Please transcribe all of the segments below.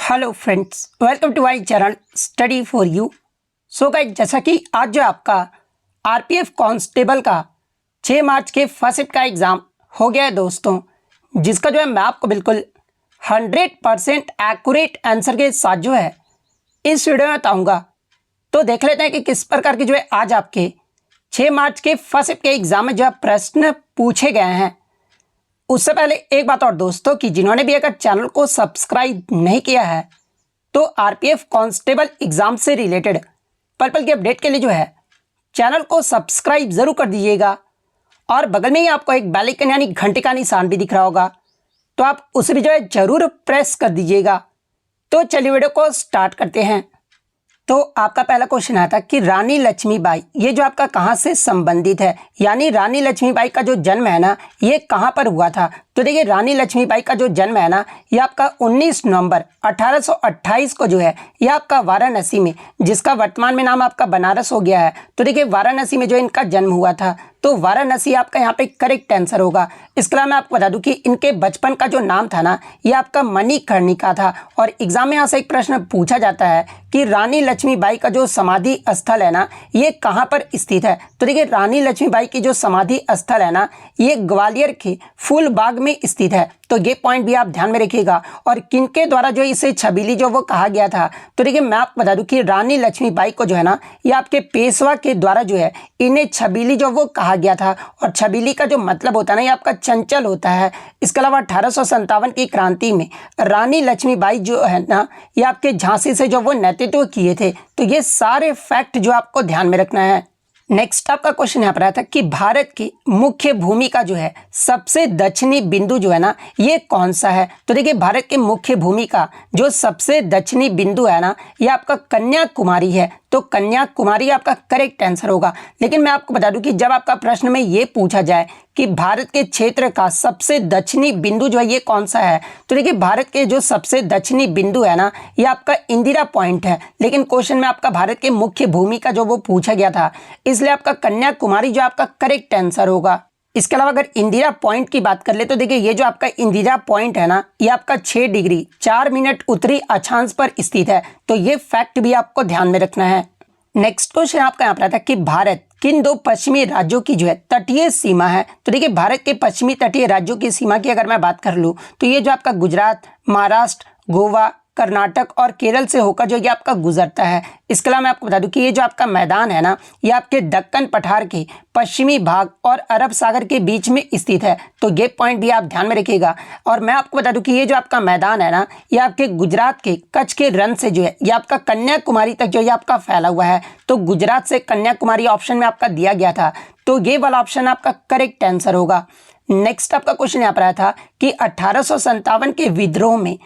Hello friends, welcome to my channel study for you. So guys, जैसा कि आज जो आपका आरपीएफ कांस्टेबल का 6 मार्च के फर्स्ट शिफ्ट का एग्ज़ाम हो गया है दोस्तों, जिसका जो है मैं आपको बिल्कुल 100% एक्यूरेट आंसर के साथ जो है इस वीडियो में बताऊँगा। तो देख लेते हैं कि किस प्रकार के जो है आज आपके 6 मार्च के फर्स्ट शिफ्ट के एग्ज़ाम में जो है प्रश्न पूछे गए हैं। उससे पहले एक बात और दोस्तों, कि जिन्होंने भी अगर चैनल को सब्सक्राइब नहीं किया है तो आरपीएफ कांस्टेबल एग्ज़ाम से रिलेटेड पल पल की अपडेट के लिए जो है चैनल को सब्सक्राइब ज़रूर कर दीजिएगा। और बगल में ही आपको एक बेल आइकन यानी घंटे का निशान भी दिख रहा होगा, तो आप उसे भी जो है ज़रूर प्रेस कर दीजिएगा। तो चलिए वीडियो को स्टार्ट करते हैं। तो आपका पहला क्वेश्चन आया था कि रानी लक्ष्मीबाई ये जो आपका कहाँ से संबंधित है, यानी रानी लक्ष्मीबाई का जो जन्म है ना ये कहाँ पर हुआ था। तो देखिए, रानी लक्ष्मीबाई का जो जन्म है ना ये आपका 19 नवंबर 1828 को जो है ये आपका वाराणसी में, जिसका वर्तमान में नाम आपका बनारस हो गया है, तो देखिए वाराणसी में जो इनका जन्म हुआ था। तो वाराणसी आपका यहाँ पे करेक्ट आंसर होगा। इसके अलावा मैं आपको बता दूं कि इनके बचपन का जो नाम था ना ये आपका मणिकर्णिका था। और एग्जाम में यहाँ से एक प्रश्न पूछा जाता है कि रानी लक्ष्मीबाई का जो समाधि स्थल है ना ये कहाँ पर स्थित है। तो देखिए, रानी लक्ष्मीबाई की जो समाधि स्थल है ना ये ग्वालियर के फूलबाग में स्थित है। तो ये पॉइंट भी आप ध्यान में रखिएगा। और किनके द्वारा जो इसे छबीली जो वो कहा गया था, तो देखिए मैं आपको बता दूं कि रानी लक्ष्मीबाई को जो है ना ये आपके पेशवा के द्वारा जो है इन्हें छबीली जो वो कहा गया था। और छबीली का जो मतलब होता है ना ये आपका चंचल होता है। इसके अलावा 1857 की क्रांति में रानी लक्ष्मीबाई जो है ना ये आपके झांसी से जो वो नेतृत्व किए थे। तो ये सारे फैक्ट जो आपको ध्यान में रखना है। नेक्स्ट आपका क्वेश्चन यहाँ पर आया था कि भारत की मुख्य भूमि का जो है सबसे दक्षिणी बिंदु जो है ना ये कौन सा है। तो देखिए, भारत के मुख्य भूमि का जो सबसे दक्षिणी बिंदु है ना ये आपका कन्याकुमारी है। तो कन्याकुमारी आपका करेक्ट आंसर होगा। लेकिन मैं आपको बता दूं कि जब आपका प्रश्न में ये पूछा जाए कि भारत के क्षेत्र का सबसे दक्षिणी बिंदु जो है ये कौन सा है, तो देखिए भारत के जो सबसे दक्षिणी बिंदु है ना ये आपका इंदिरा पॉइंट है। लेकिन क्वेश्चन में आपका भारत के मुख्य भूमि का जो वो पूछा गया था, इसलिए आपका कन्याकुमारी जो आपका करेक्ट आंसर होगा। इसके अलावा अगर इंदिरा पॉइंट की बात कर ले तो देखिए ये जो आपका इंदिरा पॉइंट है ना ये आपका 6 डिग्री 4 मिनट उत्तरी अक्षांश पर स्थित है। तो ये फैक्ट भी आपको ध्यान में रखना है। नेक्स्ट क्वेश्चन आपका यहाँ पर था कि भारत किन 2 पश्चिमी राज्यों की जो है तटीय सीमा है। तो देखिए, भारत के पश्चिमी तटीय राज्यों की सीमा की अगर मैं बात कर लूँ तो ये जो आपका गुजरात, महाराष्ट्र, गोवा, कर्नाटक और केरल से होकर जो ये आपका गुजरता है। इसके अलावा मैं आपको बता दूं कि ये जो आपका मैदान है ना ये आपके दक्कन पठार के पश्चिमी भाग और अरब सागर के बीच में स्थित है। तो ये पॉइंट भी आप ध्यान में रखिएगा। और मैं आपको बता दूं कि ये जो आपका मैदान है ना ये आपके गुजरात के कच्छ के रण से जो है ये आपका कन्याकुमारी तक जो ये आपका फैला हुआ है। तो गुजरात से कन्याकुमारी ऑप्शन में आपका दिया गया था, तो ये वाला ऑप्शन आपका करेक्ट आंसर होगा। नेक्स्ट आपका क्वेश्चन यहाँ पर आया था कि 1857 के विद्रोह में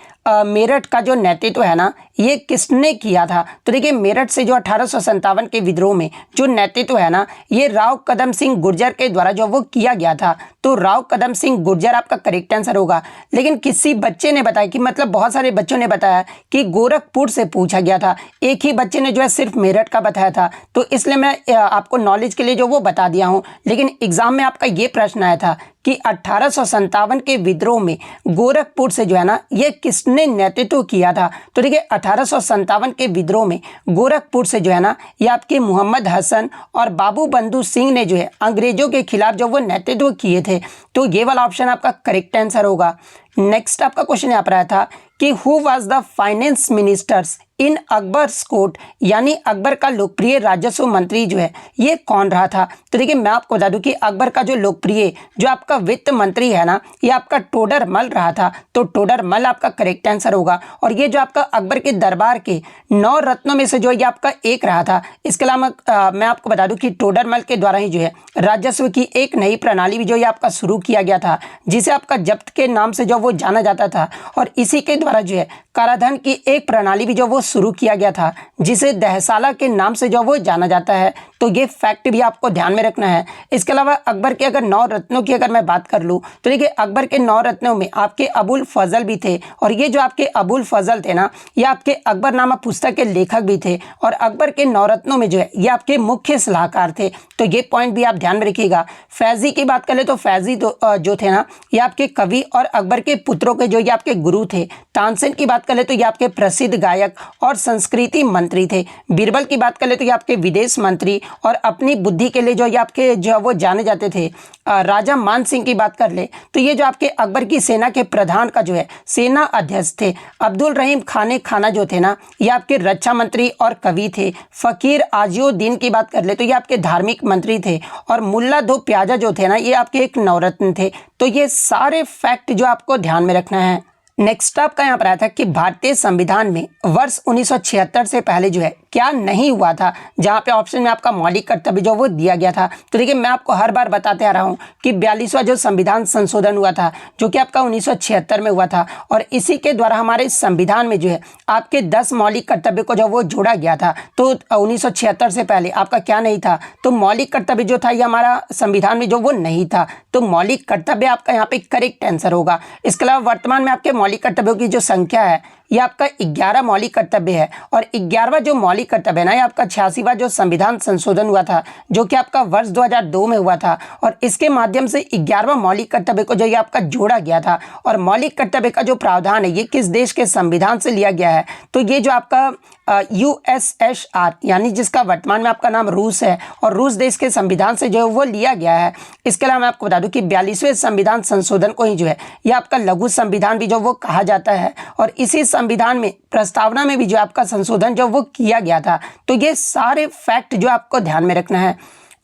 मेरठ का जो नेतृत्व है ना ये किसने किया था। तो देखिए, मेरठ से जो 1857 के विद्रोह में जो नेतृत्व है ना ये राव कदम सिंह गुर्जर के द्वारा जो वो किया गया था। तो राव कदम सिंह गुर्जर आपका करेक्ट आंसर होगा। लेकिन किसी बच्चे ने बताया कि मतलब बहुत सारे बच्चों ने बताया कि गोरखपुर से पूछा गया था, एक ही बच्चे ने जो है सिर्फ मेरठ का बताया था। तो इसलिए मैं आपको नॉलेज के लिए जो वो बता दिया हूँ। लेकिन एग्जाम में आपका ये प्रश्न आया था कि 1857 के विद्रोह में गोरखपुर से जो है ना ये किसने नेतृत्व किया था। तो देखिए, 1857 के विद्रोह में गोरखपुर से जो है ना ये आपके मोहम्मद हसन और बाबू बंधु सिंह ने जो है अंग्रेजों के खिलाफ जो वो नेतृत्व किए थे। तो ये वाला ऑप्शन आपका करेक्ट आंसर होगा। नेक्स्ट आपका क्वेश्चन यहाँ पर आया था कि who was the finance ministers in Akbar's court, यानी अकबर का लोकप्रिय राजस्व मंत्री जो है ये कौन रहा था। तो देखिए, मैं आपको बता दूं कि अकबर का जो लोकप्रिय जो आपका वित्त मंत्री है ना ये आपका टोडरमल रहा था। तो टोडरमल आपका करेक्ट आंसर होगा। और ये जो आपका अकबर के दरबार के 9 रत्नों में से जो ये आपका एक रहा था। इसके अलावा मैं आपको बता दूं कि टोडरमल के द्वारा ही जो है राजस्व की एक नई प्रणाली भी जो ये आपका शुरू किया गया था, जिसे आपका जब्त के नाम से जो वो जाना जाता था। और इसी के द्वारा जो है कराधान की एक प्रणाली भी जो वो शुरू किया गया था, जिसे दहसाला के नाम से जो वो जाना जाता है। तो ये फैक्ट भी आपको ध्यान में रखना है। इसके अलावा अकबर के अगर 9 रत्नों की अगर मैं बात कर लूँ तो देखिए, अकबर के 9 रत्नों में आपके अबुल फजल भी थे। और ये जो आपके अबुल फजल थे ना ये आपके अकबरनामा पुस्तक के लेखक भी थे। और अकबर के 9 रत्नों में जो है ये आपके मुख्य सलाहकार थे। तो ये पॉइंट भी आप ध्यान में रखिएगा। फैजी की बात करें तो फैजी जो थे ना ये आपके कवि और अकबर के पुत्रों के जो ये आपके गुरु थे। तानसेन की बात बात कर ले तो ये आपके प्रसिद्ध गायक और संस्कृति मंत्री थे। बीरबल की बात कर ले तो ये आपके विदेश मंत्री और अपनी बुद्धि के लिए जो ये आपके जो वो जाने जाते थे। राजा मान सिंह की बात कर ले तो ये जो आपके अकबर की सेना के प्रधान का जो है सेना अध्यक्ष थे। अब्दुल रहीम खाने खाना जो थे ना ये आपके रक्षा मंत्री और कवि थे। फ़कीर आजिउद्दीन की बात कर ले तो ये आपके धार्मिक मंत्री थे। और मुल्ला दो प्याजा जो थे ना ये आपके एक नवरत्न थे। तो ये सारे फैक्ट जो आपको ध्यान में रखना है। नेक्स्ट आपका यहाँ पर आया था कि भारतीय संविधान में वर्ष 1976 से पहले जो है क्या नहीं हुआ था, जहाँ पे ऑप्शन में आपका मौलिक कर्तव्य जो वो दिया गया था। तो देखिए मैं आपको हर बार बताते आ रहा हूँ कि 42वां जो संविधान संशोधन हुआ था जो कि आपका 1976 में हुआ था और इसी के द्वारा हमारे संविधान में जो है आपके 10 मौलिक कर्तव्य को जो वो जोड़ा गया था। तो 1976 से पहले आपका क्या नहीं था, तो मौलिक कर्तव्य जो था ये हमारा संविधान में जो वो नहीं था। तो मौलिक कर्तव्य आपका यहाँ पे करेक्ट आंसर होगा। इसके अलावा वर्तमान में आपके मौलिक कर्तव्यों की जो संख्या है ये आपका 11 मौलिक कर्तव्य है। और 11वां जो मौलिक कर्तव्य है ना ये आपका 86वां जो संविधान संशोधन हुआ था जो कि आपका वर्ष 2002 में हुआ था। और इसके माध्यम से 11वां मौलिक कर्तव्य को जो ये आपका जोड़ा गया था। और मौलिक कर्तव्य का जो प्रावधान है ये किस देश के संविधान से लिया गया है, तो ये जो आपका USSR यानी जिसका वर्तमान में आपका नाम रूस है और रूस देश के संविधान से जो है वो लिया गया है। इसके अलावा मैं आपको बता दूं कि 42वें संविधान संशोधन को ही जो है ये आपका लघु संविधान भी जो वो कहा जाता है। और इसी संविधान में प्रस्तावना में भी जो आपका संशोधन जो वो किया गया था। तो ये सारे फैक्ट जो आपको ध्यान में रखना है।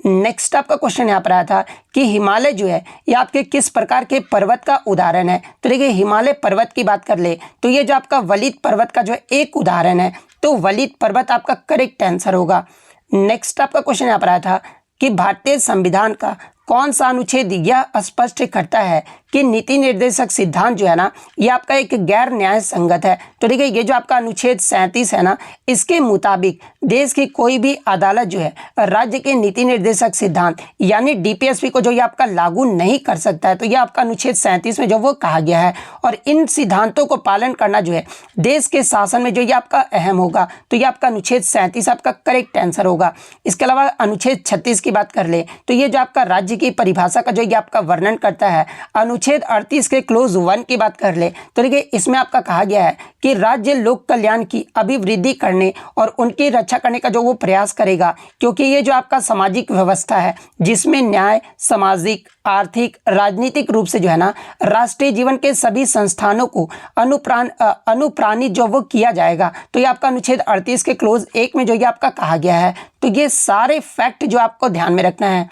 नेक्स्ट आपका क्वेश्चन यहाँ पर आया था कि हिमालय जो है ये आपके किस प्रकार के पर्वत का उदाहरण है। तो देखिए हिमालय पर्वत की बात कर ले तो ये जो आपका वलित पर्वत का जो है एक उदाहरण है। तो वलित पर्वत आपका करेक्ट आंसर होगा। नेक्स्ट आपका क्वेश्चन यहाँ पर आया था कि भारतीय संविधान का कौन सा अनुच्छेद यह स्पष्ट करता है कि नीति निर्देशक सिद्धांत जो है ना ये आपका एक गैर न्याय संगत है। तो देखिए ये जो आपका अनुच्छेद 37 है ना इसके मुताबिक देश की कोई भी अदालत जो है राज्य के नीति निर्देशक सिद्धांत यानी DPSP को जो ये आपका लागू नहीं कर सकता है। तो ये आपका अनुच्छेद 37 में जो वो कहा गया है। और इन सिद्धांतों को पालन करना जो है देश के शासन में जो ये आपका अहम होगा। तो ये आपका अनुच्छेद 37 आपका करेक्ट आंसर होगा। इसके अलावा अनुच्छेद 36 की बात कर ले तो ये जो आपका राज्य की परिभाषा का जो ये आपका वर्णन करता है। अनुच्छेद 38 के क्लोज 1 की बात कर ले तो देखिए इसमें आपका कहा गया है कि राज्य लोक कल्याण की अभिवृद्धि करने और उनकी रक्षा करने का जो वो प्रयास करेगा, क्योंकि ये जो आपका सामाजिक व्यवस्था है जिसमें न्याय, सामाजिक, आर्थिक, राजनीतिक रूप से जो है ना राष्ट्रीय जीवन के सभी संस्थानों को अनुप्राणित जो वो किया जाएगा। तो ये आपका अनुच्छेद 38 के क्लोज 1 में जो ये आपका कहा गया है। तो ये सारे फैक्ट जो आपको ध्यान में रखना है।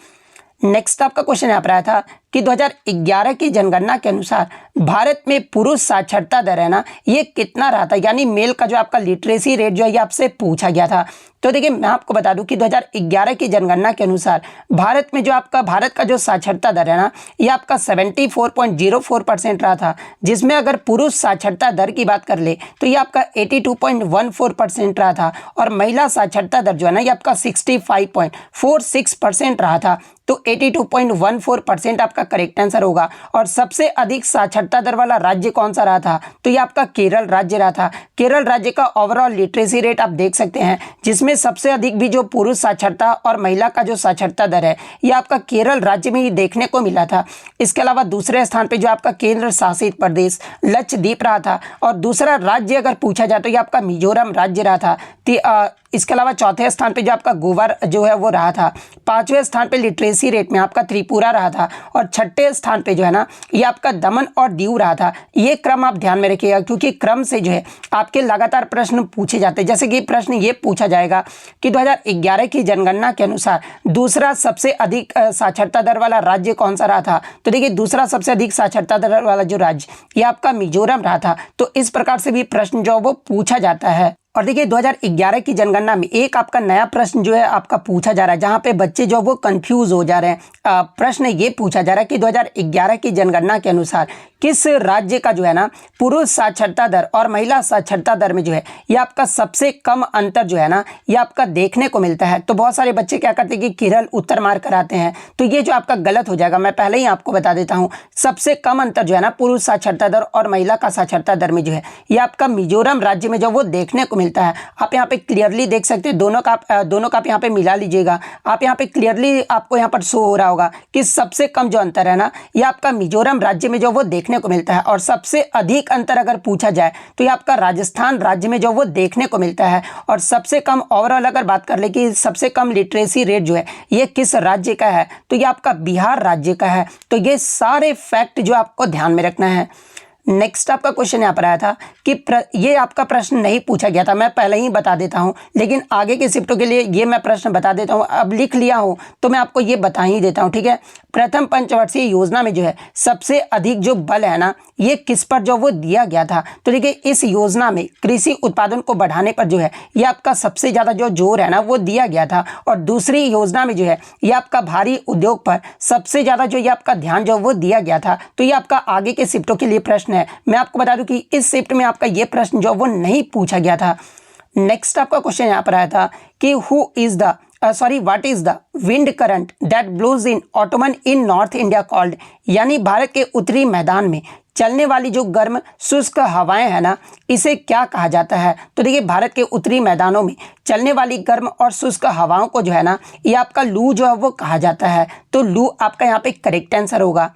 नेक्स्ट आपका क्वेश्चन यहाँ पर आया था कि 2011 की जनगणना के अनुसार भारत में पुरुष साक्षरता दर है ना ये कितना रहा था, यानी मेल का जो आपका लिटरेसी रेट जो है ये आपसे पूछा गया था। तो देखिए मैं आपको बता दूं कि 2011 की जनगणना के अनुसार भारत में जो आपका भारत का जो साक्षरता दर है ना ये आपका 74.04% रहा था, जिसमें अगर पुरुष साक्षरता दर की बात कर ले तो ये आपका 82.14% रहा था। और महिला साक्षरता दर जो है ना ये आपका 65.46% रहा था। तो 82.14% आपका करेक्ट आंसर होगा। और सबसे अधिक साक्षरता दर वाला राज्य कौन सा रहा था, तो ये आपका केरल राज्य रहा था। केरल राज्य का ओवरऑल लिटरेसी रेट आप देख सकते हैं, जिसमें सबसे अधिक भी जो पुरुष साक्षरता और महिला का जो साक्षरता दर है ये आपका केरल राज्य में ही देखने को मिला था। इसके अलावा दूसरे स्थान पे जो आपका केंद्र शासित प्रदेश लक्षद्वीप रहा था। और दूसरा राज्य अगर पूछा जाए तो ये आपका मिजोरम राज्य रहा था। इसके अलावा चौथे स्थान पे जो आपका गोवा जो है वो रहा था। पांचवें स्थान पे लिटरेसी रेट में आपका त्रिपुरा रहा था। और छठे स्थान पे जो है ना ये आपका दमन और दीव रहा था। ये क्रम आप ध्यान में रखिएगा, क्योंकि क्रम से जो है आपके लगातार प्रश्न पूछे जाते हैं। जैसे कि प्रश्न ये पूछा जाएगा कि 2011 की जनगणना के अनुसार दूसरा सबसे अधिक साक्षरता दर वाला राज्य कौन सा रहा था। तो देखिए दूसरा सबसे अधिक साक्षरता दर वाला जो राज्य ये आपका मिजोरम रहा था। तो इस प्रकार से भी प्रश्न जो वो पूछा जाता है। और देखिए 2011 की जनगणना में एक आपका नया प्रश्न जो है आपका पूछा जा रहा है, जहां पे बच्चे जो वो कंफ्यूज हो जा रहे हैं। प्रश्न ये पूछा जा रहा है कि 2011 की जनगणना के अनुसार किस राज्य का जो है ना पुरुष साक्षरता दर और महिला साक्षरता दर में जो है ये आपका सबसे कम अंतर जो है ना ये आपका देखने को मिलता है। तो बहुत सारे बच्चे क्या करते हैं कि केरल उत्तर मार्ग कराते हैं, तो ये जो आपका गलत हो जाएगा। मैं पहले ही आपको बता देता हूँ, सबसे कम अंतर जो है ना पुरुष साक्षरता दर और महिला का साक्षरता दर में जो है ये आपका मिजोरम राज्य में जो वो देखने को मिलता है। आप यहाँ पे क्लियरली देख सकते हैं, दोनों का आप यहाँ पे मिला लीजिएगा। आप यहाँ पे क्लियरली आपको यहाँ पर शो हो रहा होगा कि सबसे कम जो अंतर है ना ये आपका मिजोरम राज्य में जो वो देखने को मिलता है। और सबसे अधिक अंतर अगर पूछा जाए तो ये आपका राजस्थान राज्य में जो वो देखने को मिलता है। और सबसे कम ओवरऑल अगर बात कर ले कि सबसे कम लिटरेसी रेट जो है ये किस राज्य का है, तो ये आपका बिहार राज्य का है। तो ये सारे फैक्ट जो आपको ध्यान में रखना है। नेक्स्ट आपका क्वेश्चन यहाँ पर आया था कि ये आपका प्रश्न नहीं पूछा गया था, मैं पहले ही बता देता हूँ, लेकिन आगे के शिफ्टों के लिए ये मैं प्रश्न बता देता हूँ। अब लिख लिया हूँ तो मैं आपको ये बता ही देता हूँ, ठीक है। प्रथम पंचवर्षीय योजना में जो है सबसे अधिक जो बल है ना ये किस पर जो वो दिया गया था, तो देखिए इस योजना में कृषि उत्पादन को बढ़ाने पर जो है ये आपका सबसे ज़्यादा जो जोर है ना वो दिया गया था। और दूसरी योजना में जो है ये आपका भारी उद्योग पर सबसे ज़्यादा जो ये आपका ध्यान जो वो दिया गया था। तो ये आपका आगे के शिफ्टों के लिए प्रश्न है। मैं आपको बता दूं कि इस शिफ्ट में आपका ये प्रश्न जो वो नहीं पूछा गया था। नेक्स्ट आपका क्वेश्चन यहाँ पर आया था कि what is the wind current that blows in autumn in North India called, यानी भारत के उत्तरी मैदान में चलने वाली जो गर्म शुष्क हवाएं हैं ना इसे क्या कहा जाता है। तो देखिए भारत के उत्तरी मैदानों में चलने वाली गर्म और शुष्क हवाओं को जो है ना ये आपका लू जो है वो कहा जाता है। तो लू आपका यहाँ पे करेक्ट आंसर होगा।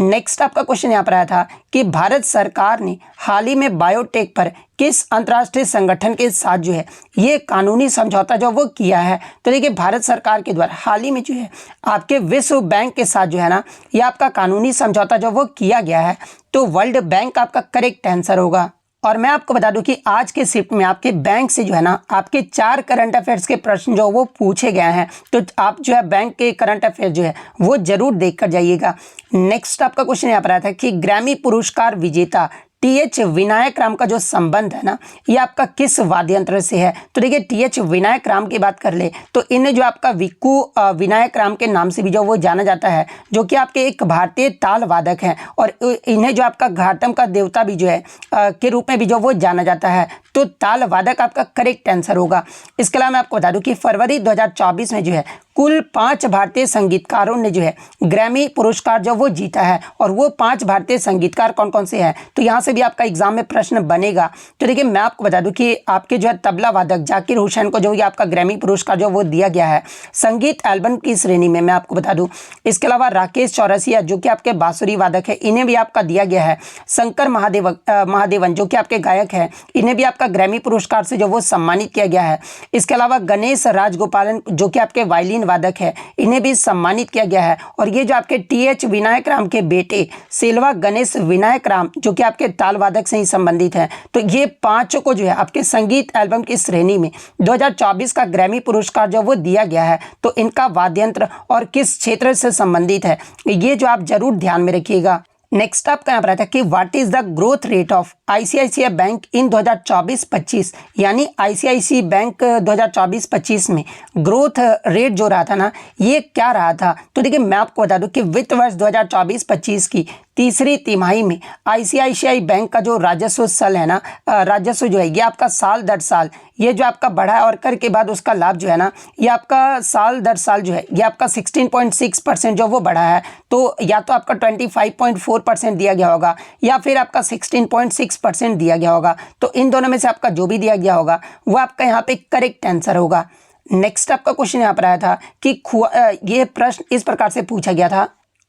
नेक्स्ट आपका क्वेश्चन यहाँ पर आया था कि भारत सरकार ने हाल ही में बायोटेक पर किस अंतर्राष्ट्रीय संगठन के साथ जो है ये कानूनी समझौता जो वो किया है। तो देखिए भारत सरकार के द्वारा हाल ही में जो है आपके विश्व बैंक के साथ जो है ना ये आपका कानूनी समझौता जो वो किया गया है। तो वर्ल्ड बैंक आपका करेक्ट आंसर होगा। और मैं आपको बता दूं कि आज के शिफ्ट में आपके बैंक से जो है ना आपके 4 करंट अफेयर्स के प्रश्न जो वो पूछे गए हैं। तो आप जो है बैंक के करंट अफेयर जो है वो जरूर देख कर जाइएगा। नेक्स्ट आपका क्वेश्चन यहाँ पर आया था कि ग्रैमी पुरस्कार विजेता टी.एच. विनायक राम का जो संबंध है ना ये आपका किस वाद्य यंत्र से है। तो देखिए टी.एच. विनायक राम की बात कर ले तो इन्हें जो आपका विक्कू विनायक राम के नाम से भी जो वो जाना जाता है, जो कि आपके एक भारतीय ताल वादक हैं। और इन्हें जो आपका घाटम का देवता भी जो है के रूप में भी जो वो जाना जाता है। तो ताल वादक आपका करेक्ट आंसर होगा। इसके अलावा मैं आपको बता दूं कि फरवरी 2024 में जो है कुल 5 भारतीय संगीतकारों ने जो है ग्रैमी पुरस्कार जो वो जीता है। और वो 5 भारतीय संगीतकार कौन कौन से हैं, तो यहाँ से भी आपका एग्जाम में प्रश्न बनेगा। तो देखिए मैं आपको बता दूं कि आपके जो है तबला वादक जाकिर हुसैन को जो ये आपका ग्रैमी पुरस्कार जो वो दिया गया है संगीत एल्बम की श्रेणी में, मैं आपको बता दूं। इसके अलावा राकेश चौरसिया जो कि आपके बांसुरी वादक है इन्हें भी आपका दिया गया है। शंकर महादेवन जो कि आपके गायक हैं इन्हें भी आपका ग्रैमी पुरस्कार से जो वो सम्मानित किया गया है। इसके अलावा गणेश राजगोपालन जो कि आपके वायलिन वादक है इन्हें भी सम्मानित किया गया है। और ये जो आपके टी.एच. विनायक राम के बेटे सेल्वा गणेश विनायक राम जो कि आपके ताल वादक से ही संबंधित हैं। तो ये 5 को जो है आपके संगीत एल्बम की श्रेणी में 2024 का ग्रैमी पुरस्कार जो वो दिया गया है। तो इनका वाद्यंत्र और किस क्षेत्र से संबंधित है ये जो आप जरूर ध्यान में रखिएगा। नेक्स्ट आपका यहाँ पर आता है कि what is the growth rate of ICICI bank in 2024-25, यानी आईसीआईसीआई बैंक 2024-25 में ग्रोथ रेट जो रहा था ना ये क्या रहा था। तो देखिए मैं आपको बता दूं कि वित्त वर्ष 2024-25 की तीसरी तिमाही में आईसीआईसीआई बैंक का जो राजस्व सल है ना राजस्व जो है ये आपका साल दर साल ये जो आपका बढ़ा है और कर के बाद उसका लाभ जो है ना ये आपका साल दर साल जो है ये आपका 16.6% जो वो बढ़ा है। तो या तो आपका 25.4% दिया गया होगा या फिर आपका 16.6% दिया गया होगा। तो इन दोनों में से आपका जो भी दिया गया होगा वो आपका यहाँ पे करेक्ट आंसर होगा। नेक्स्ट आपका क्वेश्चन यहाँ पर आया था कि ये प्रश्न इस प्रकार से पूछा गया था,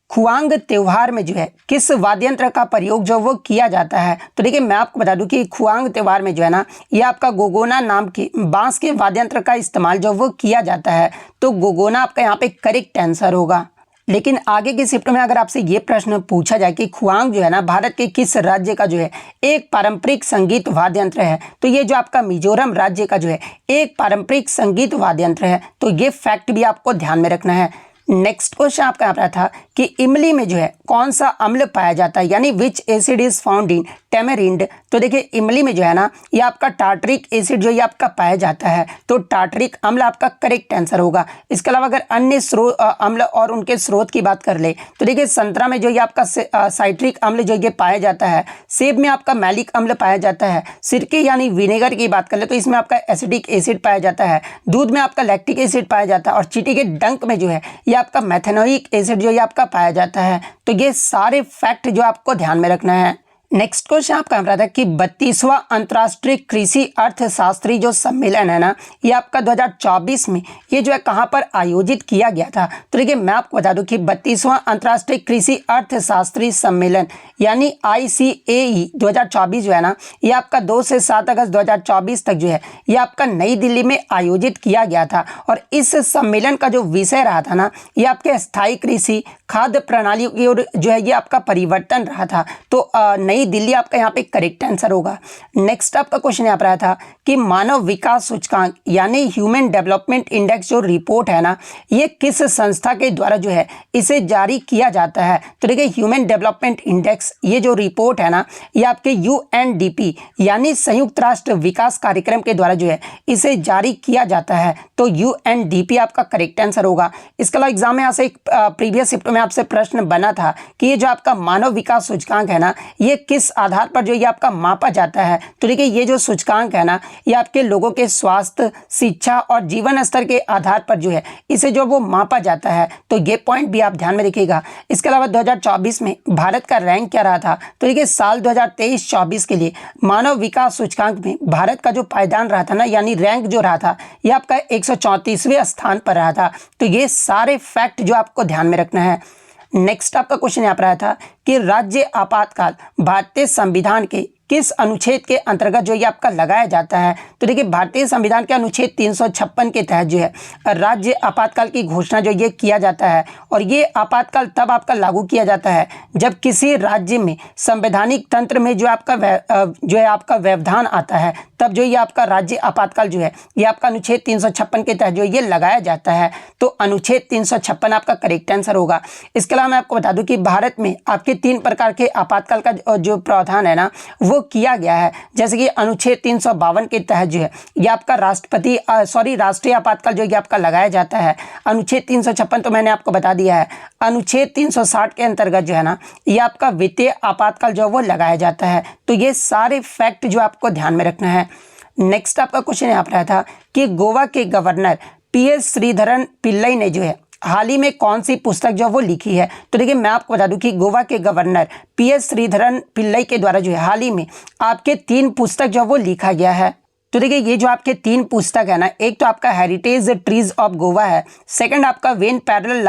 खुआंग त्योहार में जो है किस वाद्यंत्र का प्रयोग जो वो किया जाता है। तो देखिए मैं आपको बता दूं कि खुआंग त्योहार में जो है ना ये आपका गोगोना नाम के बांस के वाद्यंत्र का इस्तेमाल जो वो किया जाता है। तो गोगोना आपका यहाँ पे करेक्ट आंसर होगा। लेकिन आगे की शिफ्ट में अगर आपसे ये प्रश्न पूछा जाए कि खुआंग जो है ना भारत के किस राज्य का जो है एक पारंपरिक संगीत वाद्य यंत्र है, तो ये जो आपका मिजोरम राज्य का जो है एक पारंपरिक संगीत वाद्य यंत्र है। तो ये फैक्ट भी आपको ध्यान में रखना है। नेक्स्ट क्वेश्चन आपका यहाँ पर था कि इमली में जो है कौन सा अम्ल पाया जाता है, यानी which acid is found in tamarind. तो देखिए इमली में जो है ना ये आपका टार्टरिक एसिड जो ये आपका पाया जाता है। तो टार्टरिक अम्ल आपका करेक्ट आंसर होगा। इसके अलावा अगर अन्य अम्ल और उनके स्रोत की बात कर ले तो देखिए संतरा में जो ये आपका साइट्रिक अम्ल जो ये पाया जाता है, सेब में आपका मैलिक अम्ल पाया जाता है, सिरके यानी विनेगर की बात कर ले तो इसमें आपका एसिडिक एसिड पाया जाता है, दूध में आपका लैक्टिक एसिड पाया जाता है और चींटी के डंक में जो है ये आपका मेथेनोइक एसिड जो ये आपका पाया जाता है। तो ये सारे फैक्ट जो आपको ध्यान में रखना है। नेक्स्ट क्वेश्चन आपका रहा था कि 32वां अंतर्राष्ट्रीय कृषि अर्थशास्त्री जो सम्मेलन है ना, ये आपका 2024 में ये जो है कहाँ पर आयोजित किया गया था। तो देखिए मैं आपको बता दूं कि 32वां अंतर्राष्ट्रीय कृषि अर्थशास्त्री सम्मेलन यानी ICAE 2024 जो है ना, ये आपका 2 से 7 अगस्त 2024 तक जो है ये आपका नई दिल्ली में आयोजित किया गया था। और इस सम्मेलन का जो विषय रहा था ना, ये आपके स्थायी कृषि खाद्य प्रणाली की ओर जो है ये आपका परिवर्तन रहा था। तो नई दिल्ली आपका यहाँ पे करेक्ट आंसर होगा। नेक्स्ट आपका क्वेश्चन यहाँ पर आया था कि मानव विकास सूचकांक यानी ह्यूमन डेवलपमेंट इंडेक्स जो रिपोर्ट है ना, ये किस संस्था के द्वारा जो है इसे जारी किया जाता है। तो देखिए ह्यूमन डेवलपमेंट इंडेक्स ये जो रिपोर्ट है ना, ये आपके UNDP यानी संयुक्त राष्ट्र विकास कार्यक्रम के द्वारा जो है इसे जारी किया जाता है। तो UNDP आपका करेक्ट आंसर होगा। इसके अलावा एग्जाम में यहाँ से एक प्रीवियस शिफ्ट में आपसे प्रश्न बना था कि ये जो आपका मानव विकास सूचकांक है ना, ये किस आधार पर जो ये आपका मापा जाता है। तो देखिए ये जो सूचकांक है ना, ये आपके लोगों के स्वास्थ्य, शिक्षा और जीवन स्तर के आधार पर जो है इसे जो वो मापा जाता है। तो ये पॉइंट भी आप ध्यान में रखिएगा। इसके अलावा 2024 में भारत का रैंक क्या रहा था। तो देखिए साल 2023-24 के लिए मानव विकास सूचकांक में भारत का जो पायदान रहा था ना, यानी रैंक जो रहा था, ये आपका 134वें स्थान पर रहा था। तो ये सारे फैक्ट जो आपको ध्यान में रखना है। नेक्स्ट आपका क्वेश्चन यहाँ पर आया था कि राज्य आपातकाल भारतीय संविधान के किस अनुच्छेद के अंतर्गत जो ये आपका लगाया जाता है। तो देखिए भारतीय संविधान के अनुच्छेद 356 के तहत जो है राज्य आपातकाल की घोषणा जो ये किया जाता है। और ये आपातकाल तब आपका लागू किया जाता है जब किसी राज्य में संवैधानिक तंत्र में जो आपका व्यवधान आता है, तब जो ये आपका राज्य आपातकाल जो है ये आपका अनुच्छेद 356 के तहत जो ये लगाया जाता है। तो अनुच्छेद 356 आपका करेक्ट आंसर होगा। इसके अलावा मैं आपको बता दूं कि भारत में आपके 3 प्रकार के आपातकाल का जो प्रावधान है ना, वो किया गया है। जैसे कि अनुच्छेद 352 के तहत जो है ये आपका राष्ट्रीय आपातकाल जो ये आपका लगाया जाता है। अनुच्छेद 356 तो मैंने आपको बता दिया है। अनुच्छेद 360 के अंतर्गत जो है ना, ये आपका वित्तीय आपातकाल जो वो लगाया जाता है। तो ये सारे फैक्ट जो आपको ध्यान में रखना है। नेक्स्ट आपका क्वेश्चन यहाँ पर आया था कि गोवा के गवर्नर PS श्रीधरन पिल्लई ने जो है हाल ही में कौन सी पुस्तक जो वो लिखी है। तो देखिए मैं आपको बता दूं कि गोवा के गवर्नर PS श्रीधरन पिल्लई के द्वारा जो है हाल ही में आपके 3 पुस्तक जो वो लिखा गया है। तो देखिए ये जो आपके 3 पुस्तक है ना, एक तो आपका हेरिटेज ट्रीज ऑफ गोवा है, सेकंड आपका वेन पैरेलल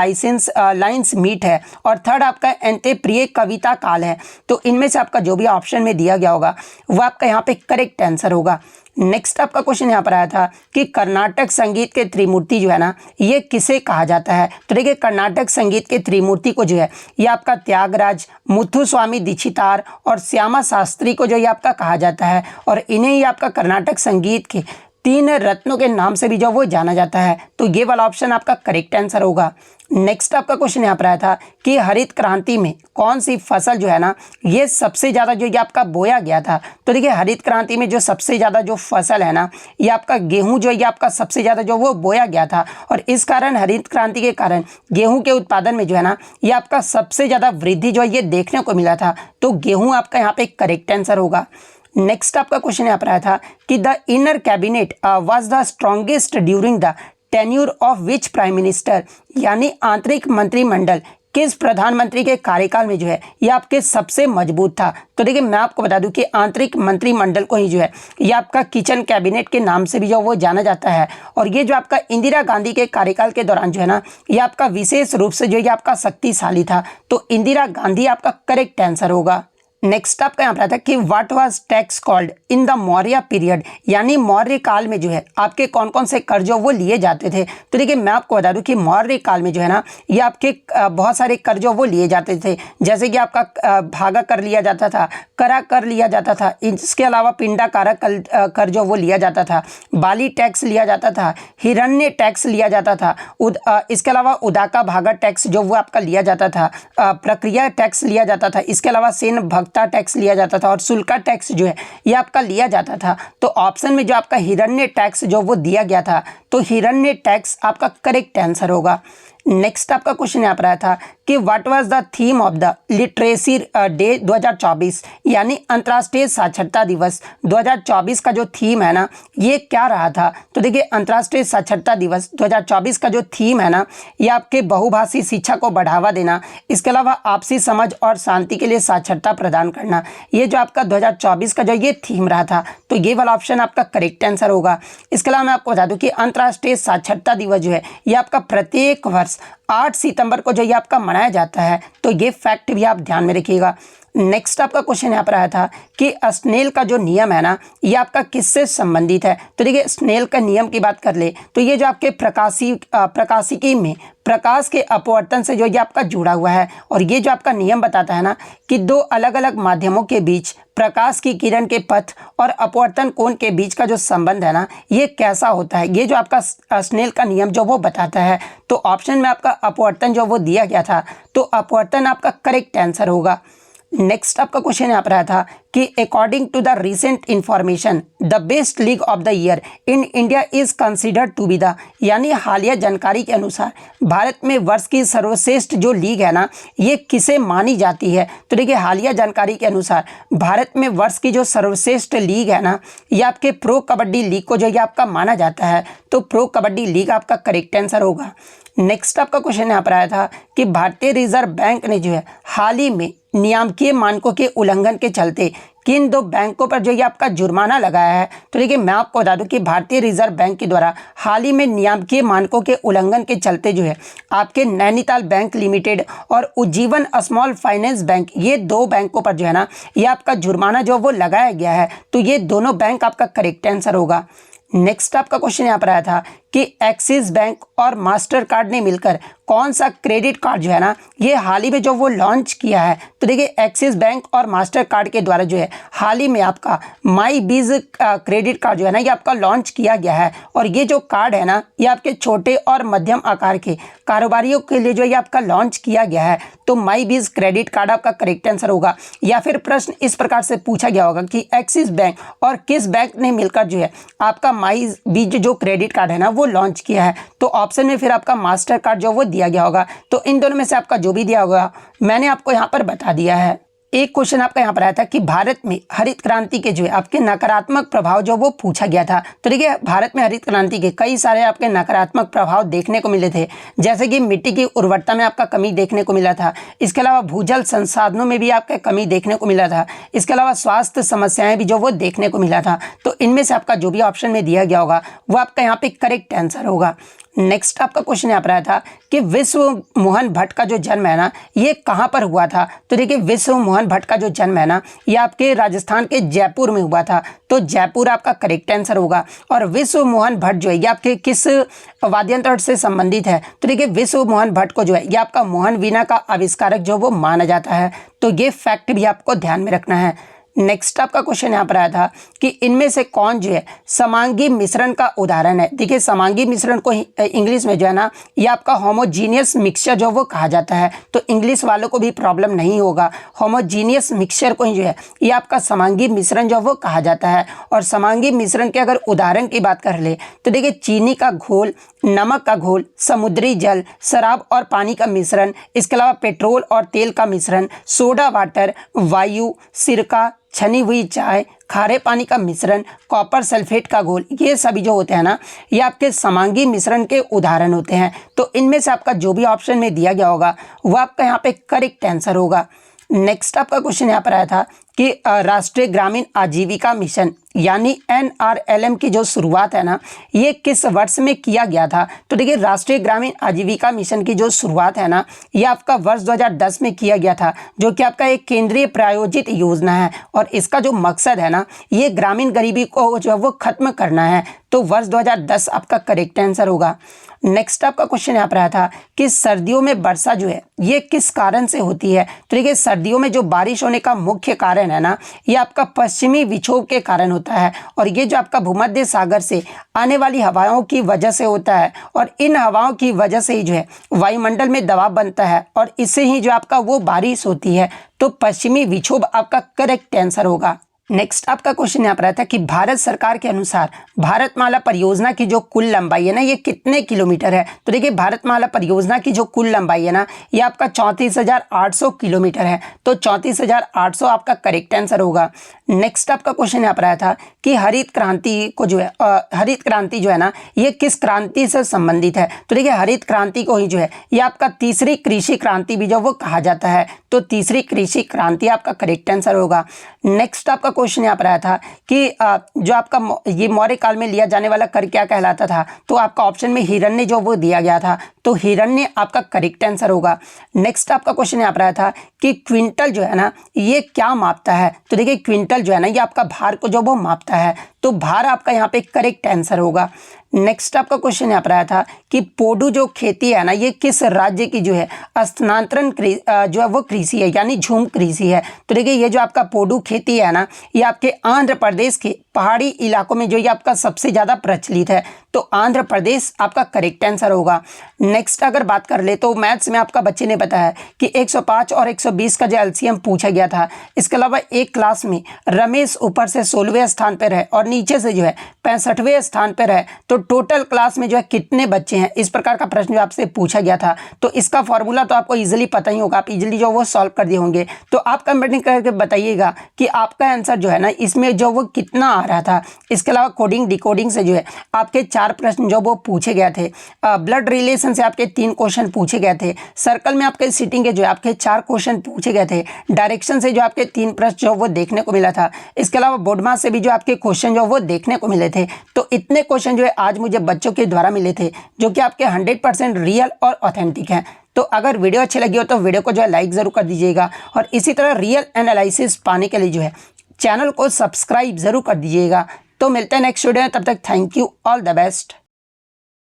लाइंस मीट है, और थर्ड आपका एंते प्रिय कविता काल है। तो इनमें से आपका जो भी ऑप्शन में दिया गया होगा वो आपका यहाँ पे करेक्ट आंसर होगा। नेक्स्ट आपका क्वेश्चन यहाँ पर आया था कि कर्नाटक संगीत के त्रिमूर्ति जो है ना, ये किसे कहा जाता है। तो देखिए कर्नाटक संगीत के त्रिमूर्ति को जो है ये आपका त्यागराज, मुथुस्वामी दीक्षितार और श्यामा शास्त्री को जो ये आपका कहा जाता है। और इन्हें ही आपका कर्नाटक संगीत के 3 रत्नों के नाम से भी जो वो जाना जाता है। तो ये वाला ऑप्शन आपका करेक्ट आंसर होगा। नेक्स्ट आपका क्वेश्चन यहाँ पर आया था कि हरित क्रांति में कौन सी फसल जो है ना, ये सबसे ज़्यादा जो ये आपका बोया गया था। तो देखिए हरित क्रांति में जो सबसे ज़्यादा जो फसल है ना, ये आपका गेहूं जो ये आपका सबसे ज़्यादा जो वो बोया गया था। और इस कारण हरित क्रांति के कारण गेहूं के उत्पादन में जो है ना, ये आपका सबसे ज़्यादा वृद्धि जो है ये देखने को मिला था। तो गेहूँ आपका यहाँ पे करेक्ट आंसर होगा। नेक्स्ट आपका क्वेश्चन यहाँ पर आया था कि the inner cabinet was the strongest during the tenure of which prime minister, यानी आंतरिक मंत्रिमंडल किस प्रधानमंत्री के कार्यकाल में जो है ये आपके सबसे मजबूत था। तो देखिए मैं आपको बता दूं कि आंतरिक मंत्रिमंडल को ही जो है ये आपका किचन कैबिनेट के नाम से भी जो वो जाना जाता है। और ये जो आपका इंदिरा गांधी के कार्यकाल के दौरान जो है ना, ये आपका विशेष रूप से जो ये आपका शक्तिशाली था। तो इंदिरा गांधी आपका करेक्ट आंसर होगा। नेक्स्ट आपका यहाँ पर था कि what was tax called in the Maurya period, यानी मौर्य काल में जो है आपके कौन कौन से कर जो वो लिए जाते थे। तो देखिए मैं आपको बता दूं कि मौर्य काल में जो है ना, ये आपके बहुत सारे कर जो वो लिए जाते थे। जैसे कि आपका भागा कर लिया जाता था, करा कर लिया जाता था, इसके अलावा पिंडा कारक कर जो वो लिया जाता था, बाली टैक्स लिया जाता था, हिरण्य टैक्स लिया जाता था, इसके अलावा उदाका भागा टैक्स जो वो आपका लिया जाता था, प्रक्रिया टैक्स लिया जाता था, इसके अलावा सेन भक्ता टैक्स लिया जाता था, और शुल्का टैक्स जो है ये आपका लिया जाता था। तो ऑप्शन में जो आपका हिरण्य टैक्स जो वो दिया गया था, तो हिरण्य टैक्स आपका करेक्ट आंसर होगा। नेक्स्ट आपका क्वेश्चन यहाँ पर आया था कि what was the theme of the literacy day 2024, यानी अंतर्राष्ट्रीय साक्षरता दिवस 2024 का जो थीम है ना ये क्या रहा था। तो देखिए अंतर्राष्ट्रीय साक्षरता दिवस 2024 का जो थीम है ना ये आपके बहुभाषी शिक्षा को बढ़ावा देना, इसके अलावा आपसी समझ और शांति के लिए साक्षरता प्रदान करना, ये जो आपका 2024 का जो ये थीम रहा था। तो ये वाला ऑप्शन आपका करेक्ट आंसर होगा। इसके अलावा मैं आपको बता दूं कि अंतर्राष्ट्रीय साक्षरता दिवस जो है ये आपका प्रत्येक वर्ष 8 सितंबर को जो ये आपका मनाया जाता है। तो ये फैक्ट भी आप ध्यान में रखिएगा। नेक्स्ट आपका क्वेश्चन यहाँ पर आया था कि स्नेल का जो नियम है ना ये आपका किससे संबंधित है। तो देखिए स्नेल का नियम की बात कर ले तो ये जो आपके प्रकाशिकी में प्रकाश के अपवर्तन से जो ये आपका जुड़ा हुआ है, और ये जो आपका नियम बताता है ना कि दो अलग अलग माध्यमों के बीच प्रकाश की किरण के पथ और अपवर्तन कोण के बीच का जो संबंध है ना ये कैसा होता है, ये जो आपका स्नेल का नियम जो वो बताता है। तो ऑप्शन में आपका अपवर्तन जो वो दिया गया था, तो अपवर्तन आपका करेक्ट आंसर होगा। नेक्स्ट आपका क्वेश्चन यहाँ पर आया था कि according to the recent information the best league of the year in India is considered to be the, यानी हालिया जानकारी के अनुसार भारत में वर्ष की सर्वश्रेष्ठ जो लीग है ना ये किसे मानी जाती है। तो देखिए हालिया जानकारी के अनुसार भारत में वर्ष की जो सर्वश्रेष्ठ लीग है ना ये आपके प्रो कबड्डी लीग को जो ये आपका माना जाता है। तो प्रो कबड्डी लीग आपका करेक्ट आंसर होगा। नेक्स्ट आपका क्वेश्चन यहाँ पर आया था कि भारतीय रिजर्व बैंक ने जो है हाल ही में नियामकीय मानकों के उल्लंघन के चलते किन दो बैंकों पर जो ये आपका जुर्माना लगाया है। तो देखिए मैं आपको बता दूं कि भारतीय रिजर्व बैंक के द्वारा हाल ही में नियामकीय मानकों के उल्लंघन के चलते जो है आपके नैनीताल बैंक लिमिटेड और उज्जीवन स्मॉल फाइनेंस बैंक, ये दो बैंकों पर जो है ना ये आपका जुर्माना जो वो लगाया गया है। तो ये दोनों बैंक आपका करेक्ट आंसर होगा। नेक्स्ट आपका क्वेश्चन यहाँ पर आया था कि एक्सिस बैंक और मास्टर कार्ड ने मिलकर कौन सा क्रेडिट कार्ड जो है ना ये हाल ही में जो वो लॉन्च किया है। तो देखिए एक्सिस बैंक और मास्टर कार्ड के द्वारा जो है हाल ही में आपका माई बीज क्रेडिट कार्ड जो है ना ये आपका लॉन्च किया गया है। और ये जो कार्ड है ना ये आपके छोटे और मध्यम आकार के कारोबारियों के लिए जो ये आपका लॉन्च किया गया है। तो माई बीज क्रेडिट कार्ड आपका करेक्ट आंसर होगा। या फिर प्रश्न इस प्रकार से पूछा गया होगा कि एक्सिस बैंक और किस बैंक ने मिलकर जो है आपका माई बीज जो क्रेडिट कार्ड है ना वो लॉन्च किया है। तो ऑप्शन में फिर आपका मास्टर कार्ड जो वो दिया गया होगा। तो इन दोनों में से आपका जो भी दिया होगा मैंने आपको यहाँ पर बता दिया है। एक क्वेश्चन आपका यहाँ पर आया था कि भारत में हरित क्रांति के जो है आपके नकारात्मक प्रभाव जो वो पूछा गया था। तो देखिए भारत में हरित क्रांति के कई सारे आपके नकारात्मक प्रभाव देखने को मिले थे, जैसे कि मिट्टी की उर्वरता में आपका कमी देखने को मिला था। इसके अलावा भूजल संसाधनों में भी आपका कमी देखने को मिला था। इसके अलावा स्वास्थ्य समस्याएं भी जो वो देखने को मिला था। तो इनमें से आपका जो भी ऑप्शन में दिया गया होगा वो आपका यहाँ पे करेक्ट आंसर होगा। नेक्स्ट आपका क्वेश्चन यहाँ पर आया था कि विश्व मोहन भट्ट का जो जन्म है ना ये कहाँ पर हुआ था। तो देखिए विश्व मोहन भट्ट का जो जन्म है ना ये आपके राजस्थान के जयपुर में हुआ था। तो जयपुर आपका करेक्ट आंसर होगा। और विश्व मोहन भट्ट जो है ये आपके किस वाद्यंत्र से संबंधित है। तो देखिए विश्व मोहन भट्ट को जो है ये आपका मोहन वीणा का आविष्कारक जो वो माना जाता है। तो ये फैक्ट भी आपको ध्यान में रखना है। नेक्स्ट आपका क्वेश्चन यहाँ पर आया था कि इनमें से कौन जो है समांगी मिश्रण का उदाहरण है। देखिए समांगी मिश्रण को इंग्लिश में जो है ना ये आपका होमोजीनियस मिक्सचर जो वो कहा जाता है। तो इंग्लिश वालों को भी प्रॉब्लम नहीं होगा, होमोजीनियस मिक्सचर को ही जो है ये आपका समांगी मिश्रण जो वो कहा जाता है। और समांगी मिश्रण के अगर उदाहरण की बात कर ले तो देखिए चीनी का घोल, नमक का घोल, समुद्री जल, शराब और पानी का मिश्रण, इसके अलावा पेट्रोल और तेल का मिश्रण, सोडा वाटर, वायु, सिरका, छनी हुई चाय, खारे पानी का मिश्रण, कॉपर सल्फेट का घोल, ये सभी जो होते हैं ना ये आपके समांगी मिश्रण के उदाहरण होते हैं। तो इनमें से आपका जो भी ऑप्शन में दिया गया होगा वो आपका यहाँ पे करेक्ट आंसर होगा। नेक्स्ट आपका क्वेश्चन यहाँ पर आया था कि राष्ट्रीय ग्रामीण आजीविका मिशन यानी NRLM की जो शुरुआत है ना ये किस वर्ष में किया गया था। तो देखिए राष्ट्रीय ग्रामीण आजीविका मिशन की जो शुरुआत है ना ये आपका वर्ष 2010 में किया गया था, जो कि आपका एक केंद्रीय प्रायोजित योजना है। और इसका जो मकसद है ना ये ग्रामीण गरीबी को जो है वो खत्म करना है। तो वर्ष 2010 आपका करेक्ट आंसर होगा। नेक्स्ट आपका क्वेश्चन यहाँ पर आया था कि सर्दियों में वर्षा जो है ये किस कारण से होती है। तो देखिए सर्दियों में जो बारिश होने का मुख्य कारण है ना ये आपका पश्चिमी विक्षोभ के कारण होता है। और ये जो आपका भूमध्य सागर से आने वाली हवाओं की वजह से होता है। और इन हवाओं की वजह से ही जो है वायुमंडल में दबाव बनता है और इससे ही जो आपका वो बारिश होती है। तो पश्चिमी विक्षोभ आपका करेक्ट आंसर होगा। नेक्स्ट आपका क्वेश्चन यहाँ पर आता है कि भारत सरकार के अनुसार भारतमाला परियोजना की जो कुल लंबाई है ना, ये कितने किलोमीटर है। तो देखिए भारतमाला परियोजना की जो कुल लंबाई है ना, ये आपका 34,800 किलोमीटर है। तो 34,800 आपका करेक्ट आंसर होगा। नेक्स्ट आपका क्वेश्चन यहाँ पर आया था कि हरित क्रांति को जो है हरित क्रांति जो है ना, ये किस क्रांति से संबंधित है। तो देखिए हरित क्रांति को ही जो है ये आपका तीसरी कृषि क्रांति भी जो वो कहा जाता है। तो तीसरी कृषि क्रांति आपका करेक्ट आंसर होगा। नेक्स्ट आपका क्वेश्चन यहाँ पर आया था कि जो आपका ये मौर्य काल में लिया जाने वाला कर क्या कहलाता था। तो आपका ऑप्शन में हिरण्य जो वो दिया गया था, तो हिरण्य आपका करेक्ट आंसर होगा। नेक्स्ट आपका क्वेश्चन यहाँ पर आया था कि क्विंटल जो है ना, ये क्या मापता है। तो देखिए क्विंटल जो है ना, ये आपका भार को जो वो मापता है। तो भार आपका यहाँ पे करेक्ट आंसर होगा। नेक्स्ट आपका क्वेश्चन यहाँ पर आया था कि पोडू जो खेती है ना, ये किस राज्य की जो है स्थानांतरण जो है वो कृषि है, यानी झूम कृषि है। तो देखिए ये जो आपका पोडू खेती है ना, ये आपके आंध्र प्रदेश के पहाड़ी इलाकों में जो ये आपका सबसे ज़्यादा प्रचलित है। तो आंध्र प्रदेश आपका करेक्ट आंसर होगा। नेक्स्ट अगर बात कर ले तो मैथ्स में आपका बच्चे ने बताया कि 105 और 120 का जो एलसीएम पूछा गया था। इसके अलावा एक क्लास में रमेश ऊपर से 16वें स्थान पर है और नीचे से जो है 65वें स्थान पर है। तो टोटल क्लास में जो है कितने बच्चे हैं, इस प्रकार का प्रश्न जो आपसे पूछा गया था। तो इसका फॉर्मूला तो आपको इजीली पता ही होगा, आप इजीली जो वो सॉल्व कर दिए होंगे। तो आप कमेंट करके बताइएगा कि आपका आंसर जो है ना, इसमें जो वो कितना आ रहा था। इसके अलावा कोडिंग डिकोडिंग से जो है आपके 4 प्रश्न जो वो पूछे गए थे। ब्लड रिलेशन से आपके 3 क्वेश्चन पूछे गए थे। सर्कल में आपके सिटिंग के जो है आपके 4 क्वेश्चन पूछे गए थे। डायरेक्शन से जो आपके 3 प्रश्न जो वो देखने को मिला था। इसके अलावा बोर्ड मास से भी जो आपके क्वेश्चन जो वो देखने को मिले थे। तो इतने क्वेश्चन जो है आज मुझे बच्चों के द्वारा मिले थे, जो कि आपके 100% रियल और ऑथेंटिक हैं। तो अगर वीडियो अच्छी लगी हो तो वीडियो को जो है लाइक ज़रूर कर दीजिएगा और इसी तरह रियल एनालिसिस पाने के लिए जो है चैनल को सब्सक्राइब ज़रूर कर दीजिएगा। तो मिलते हैं नेक्स्ट वीडियो में, तब तक thank you, all the best.